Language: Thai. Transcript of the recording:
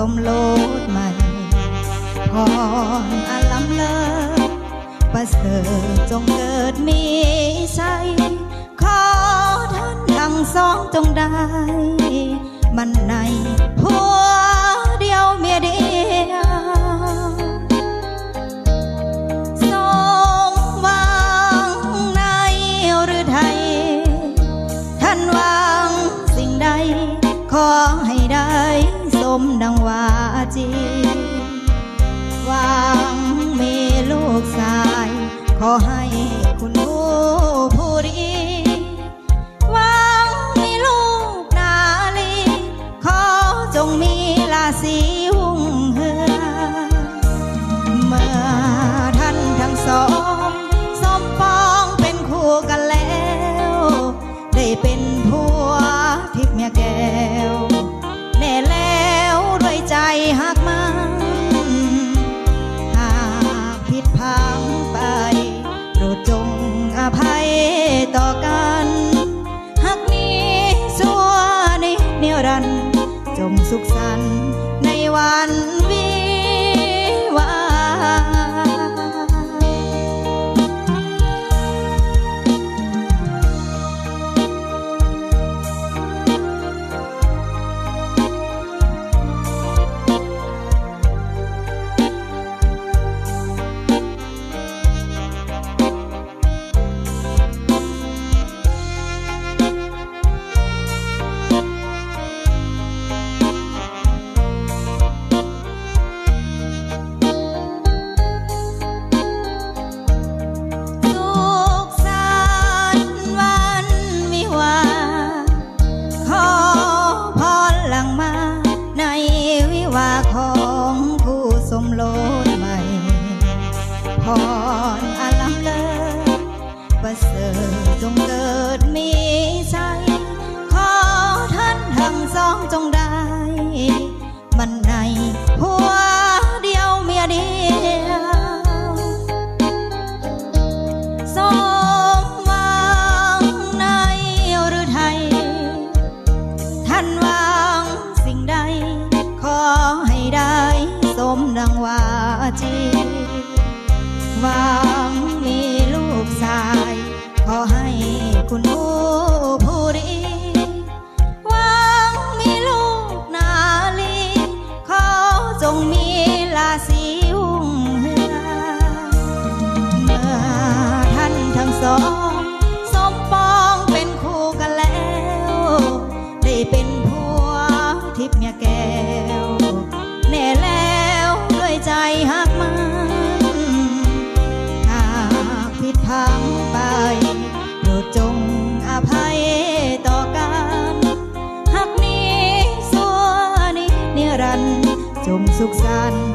สมโลดใหม่พรอลัมเลิศประเสริฐจงเกิดมีชัยขอท่านทั้งสองจงได้มันในผัวเดียวเมียเดียวสมหวังในหรือไทยท่านหวังสิ่งใดขอให้ได้สมดังวาจีหวังมีลูกชายขอให้คุณผู้ดีหวังมีลูกนาลีขอจงมีราศีหุ่งเหือเมื่อท่านทั้งสองสมปองเป็นคู่กันแล้วได้เป็นผัวทิพย์เมียแก้วแน่แล้วด้วยใจหักมันหากผิดพังไปโปรดจงอภัยต่อกันหักนี้ชั่วนิรันดร์จงสุขสันต์ในวันวิวาของผู้สมโลดใหม่พรอลัมเลิศประเสริฐจงเกิดมีชัยขอท่านทั้งสองจงได้มันในผัวเดียวเมียเดียวสมหวังในหรือไทยท่านหวังสิ่งใดขอให้ได้สมดังวาจีหวังมีลูกชายขอให้คุณผู้ดีหวังมีลูกนาลีขอจงมีราศีหุ่งเหือเมื่อท่านทั้งสองสมปองเป็นคู่กันแล้วได้เป็นผัวทิพย์เมียแก้วแน่แล้วด้วยใจหักมันหากผิดพังไปโปรดจงอภัยต่อกันหักนี้สัวนิรันดร์จงสุขสันต์